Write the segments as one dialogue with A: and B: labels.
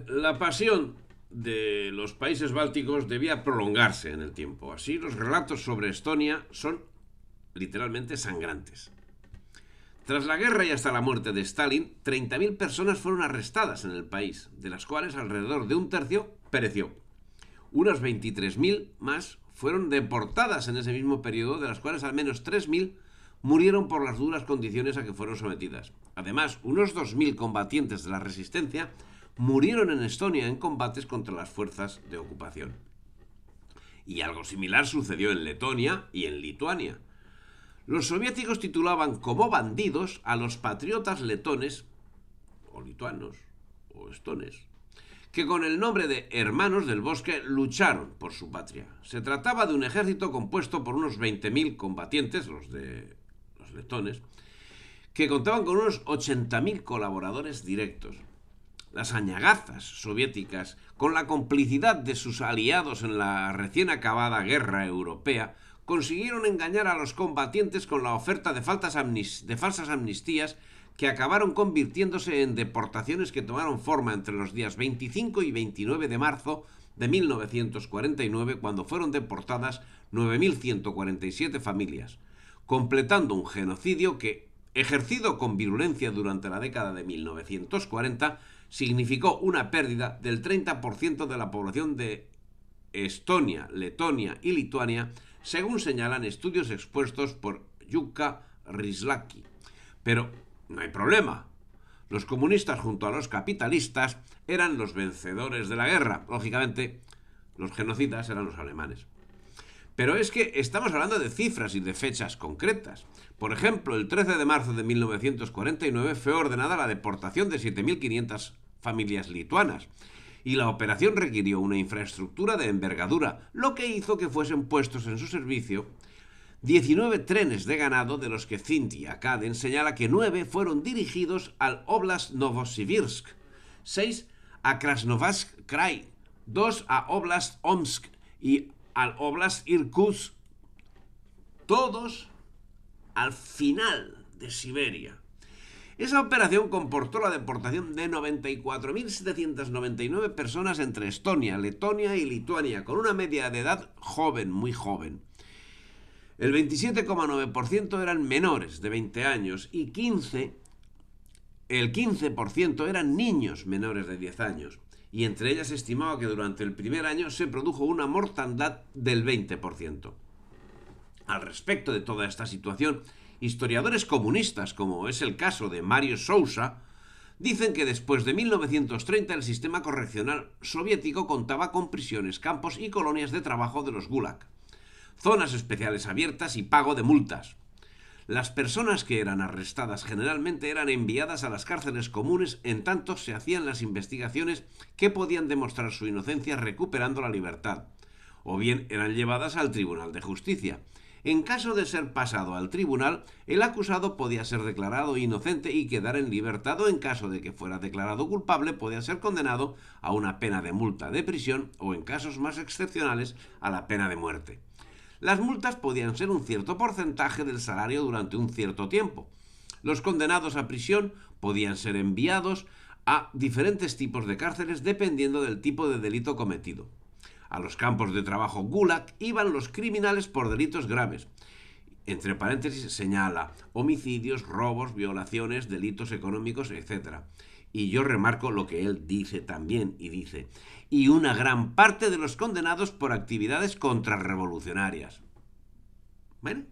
A: La pasión de los países bálticos debía prolongarse en el tiempo. Así, los relatos sobre Estonia son literalmente sangrantes. Tras la guerra y hasta la muerte de Stalin, 30.000 personas fueron arrestadas en el país, de las cuales alrededor de un tercio pereció. Unas 23.000 más fueron deportadas en ese mismo periodo, de las cuales al menos 3.000 murieron por las duras condiciones a que fueron sometidas. Además, unos 2.000 combatientes de la resistencia murieron en Estonia en combates contra las fuerzas de ocupación. Y algo similar sucedió en Letonia y en Lituania. Los soviéticos titulaban como bandidos a los patriotas letones, o lituanos, o estones, que con el nombre de Hermanos del Bosque lucharon por su patria. Se trataba de un ejército compuesto por unos 20.000 combatientes, los de los letones, que contaban con unos 80.000 colaboradores directos. Las añagazas soviéticas, con la complicidad de sus aliados en la recién acabada guerra europea, consiguieron engañar a los combatientes con la oferta de falsas amnistías que acabaron convirtiéndose en deportaciones que tomaron forma entre los días 25 y 29 de marzo de 1949, cuando fueron deportadas 9.147 familias, completando un genocidio que, ejercido con virulencia durante la década de 1940, significó una pérdida del 30% de la población de Estonia, Letonia y Lituania, según señalan estudios expuestos por Jukka Rislaki. Pero no hay problema. Los comunistas junto a los capitalistas eran los vencedores de la guerra. Lógicamente, los genocidas eran los alemanes. Pero es que estamos hablando de cifras y de fechas concretas. Por ejemplo, el 13 de marzo de 1949 fue ordenada la deportación de 7.500 familias lituanas, y la operación requirió una infraestructura de envergadura, lo que hizo que fuesen puestos en su servicio 19 trenes de ganado, de los que Cynthia Caden señala que 9 fueron dirigidos al Oblast Novosibirsk, 6 a Krasnoyarsk Krai, 2 a Oblast Omsk y al Oblast Irkutsk, todos al final de Siberia. Esa operación comportó la deportación de 94.799 personas entre Estonia, Letonia y Lituania, con una media de edad joven, muy joven. El 27,9% eran menores de 20 años y el 15% eran niños menores de 10 años. Y entre ellas se estimaba que durante el primer año se produjo una mortandad del 20%. Al respecto de toda esta situación, historiadores comunistas, como es el caso de Mario Sousa, dicen que después de 1930 el sistema correccional soviético contaba con prisiones, campos y colonias de trabajo de los Gulag, zonas especiales abiertas y pago de multas. Las personas que eran arrestadas generalmente eran enviadas a las cárceles comunes, en tanto se hacían las investigaciones que podían demostrar su inocencia recuperando la libertad, o bien eran llevadas al Tribunal de Justicia. En caso de ser pasado al tribunal, el acusado podía ser declarado inocente y quedar en libertad, o en caso de que fuera declarado culpable podía ser condenado a una pena de multa de prisión o, en casos más excepcionales, a la pena de muerte. Las multas podían ser un cierto porcentaje del salario durante un cierto tiempo. Los condenados a prisión podían ser enviados a diferentes tipos de cárceles dependiendo del tipo de delito cometido. A los campos de trabajo Gulag iban los criminales por delitos graves. Entre paréntesis señala homicidios, robos, violaciones, delitos económicos, etc. Y yo remarco lo que él dice también, y dice: y una gran parte de los condenados por actividades contrarrevolucionarias. Bueno,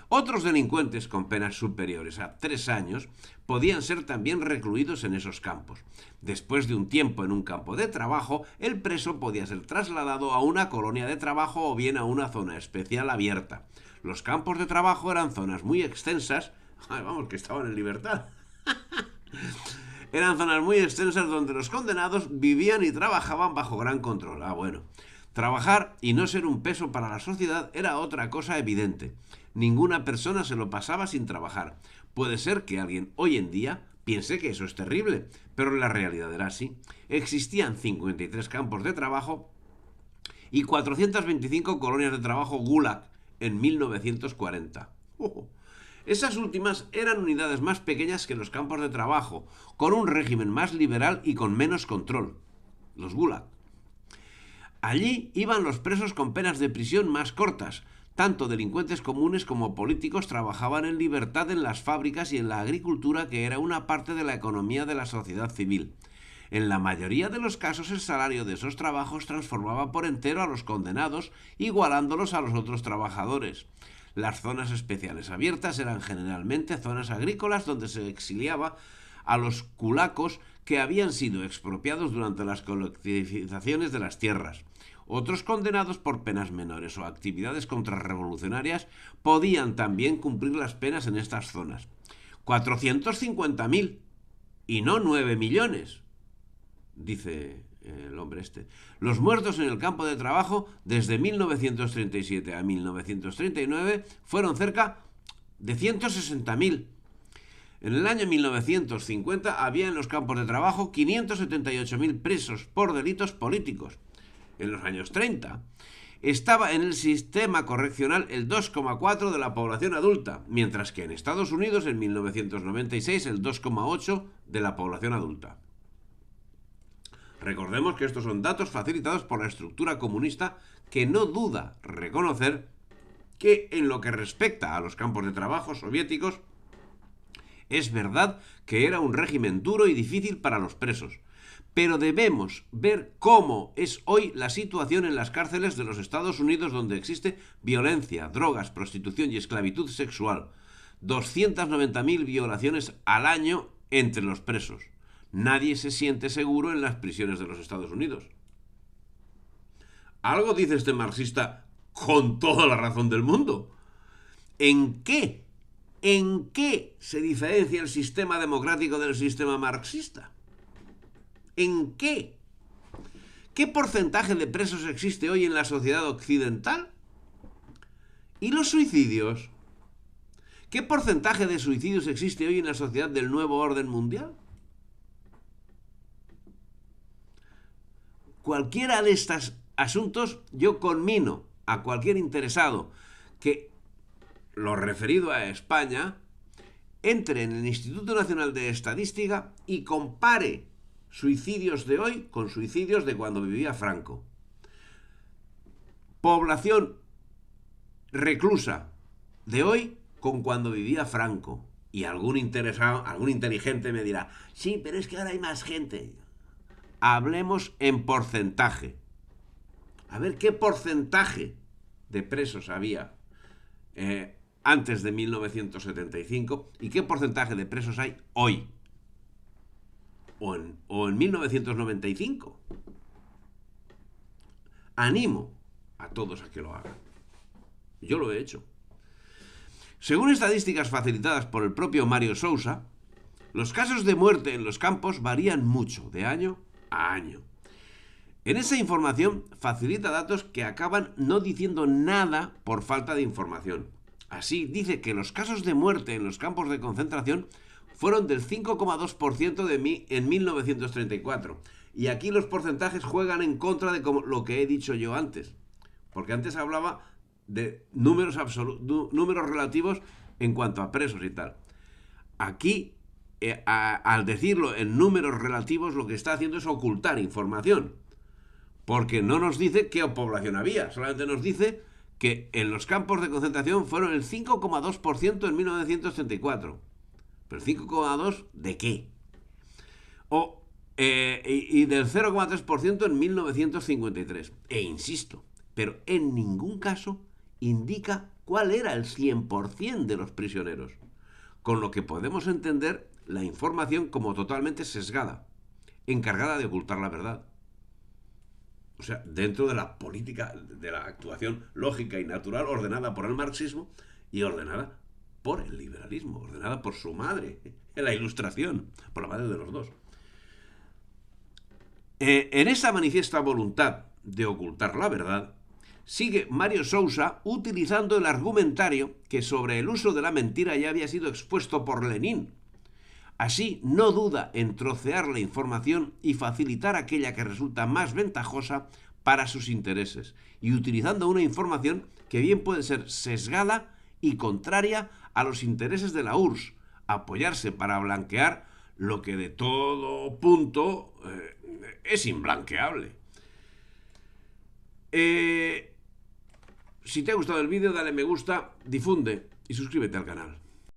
A: otros delincuentes con penas superiores a 3 años podían ser también recluidos en esos campos. Después de un tiempo en un campo de trabajo, el preso podía ser trasladado a una colonia de trabajo o bien a una zona especial abierta. Los campos de trabajo eran zonas muy extensas, vamos, que estaban en libertad. Eran zonas muy extensas donde los condenados vivían y trabajaban bajo gran control. Bueno. Trabajar y no ser un peso para la sociedad era otra cosa evidente. Ninguna persona se lo pasaba sin trabajar. Puede ser que alguien hoy en día piense que eso es terrible, pero la realidad era así. Existían 53 campos de trabajo y 425 colonias de trabajo Gulag en 1940. Esas últimas eran unidades más pequeñas que los campos de trabajo, con un régimen más liberal y con menos control, los gulag. Allí iban los presos con penas de prisión más cortas. Tanto delincuentes comunes como políticos trabajaban en libertad en las fábricas y en la agricultura, que era una parte de la economía de la sociedad civil. En la mayoría de los casos el salario de esos trabajos transformaba por entero a los condenados, igualándolos a los otros trabajadores. Las zonas especiales abiertas eran generalmente zonas agrícolas donde se exiliaba a los culacos que habían sido expropiados durante las colectivizaciones de las tierras. Otros condenados por penas menores o actividades contrarrevolucionarias podían también cumplir las penas en estas zonas. 450.000 y no 9 millones, dice el hombre este. Los muertos en el campo de trabajo desde 1937 a 1939 fueron cerca de 160.000. En el año 1950 había en los campos de trabajo 578.000 presos por delitos políticos. En los años 30 estaba en el sistema correccional el 2,4% de la población adulta, mientras que en Estados Unidos en 1996 el 2,8% de la población adulta. Recordemos que estos son datos facilitados por la estructura comunista, que no duda reconocer que en lo que respecta a los campos de trabajo soviéticos, es verdad que era un régimen duro y difícil para los presos, pero debemos ver cómo es hoy la situación en las cárceles de los Estados Unidos, donde existe violencia, drogas, prostitución y esclavitud sexual. 290.000 violaciones al año entre los presos. Nadie se siente seguro en las prisiones de los Estados Unidos. Algo dice este marxista con toda la razón del mundo. ¿En qué se diferencia el sistema democrático del sistema marxista? ¿En qué? ¿Qué porcentaje de presos existe hoy en la sociedad occidental? ¿Y los suicidios? ¿Qué porcentaje de suicidios existe hoy en la sociedad del nuevo orden mundial? Cualquiera de estos asuntos, yo conmino a cualquier interesado que, lo referido a España, entre en el Instituto Nacional de Estadística y compare suicidios de hoy con suicidios de cuando vivía Franco. Población reclusa de hoy con cuando vivía Franco. Y algún interesado, algún inteligente me dirá, sí, pero es que ahora hay más gente. Hablemos en porcentaje. A ver qué porcentaje de presos había antes de 1975 y qué porcentaje de presos hay hoy. O en 1995. Animo a todos a que lo hagan. Yo lo he hecho. Según estadísticas facilitadas por el propio Mario Sousa, los casos de muerte en los campos varían mucho de año a año. En esa información facilita datos que acaban no diciendo nada por falta de información. Así, dice que los casos de muerte en los campos de concentración fueron del 5,2% en 1934. Y aquí los porcentajes juegan en contra de lo que he dicho yo antes. Porque antes hablaba de números relativos en cuanto a presos y tal. Aquí, al decirlo en números relativos, lo que está haciendo es ocultar información. Porque no nos dice qué población había. Solamente nos dice que en los campos de concentración fueron el 5,2% en 1934. ¿Pero 5,2% de qué? Y del 0,3% en 1953. E insisto, pero en ningún caso indica cuál era el 100% de los prisioneros. Con lo que podemos entender la información como totalmente sesgada, encargada de ocultar la verdad. O sea, dentro de la política, de la actuación lógica y natural ordenada por el marxismo y ordenada por el liberalismo, ordenada por su madre, en la Ilustración, por la madre de los dos. En esa manifiesta voluntad de ocultar la verdad, sigue Mario Sousa utilizando el argumentario que sobre el uso de la mentira ya había sido expuesto por Lenin. Así, no duda en trocear la información y facilitar aquella que resulta más ventajosa para sus intereses, y utilizando una información que bien puede ser sesgada y contraria a los intereses de la URSS apoyarse para blanquear lo que de todo punto es imblanqueable. Si te ha gustado el vídeo, dale me gusta, difunde y suscríbete al canal.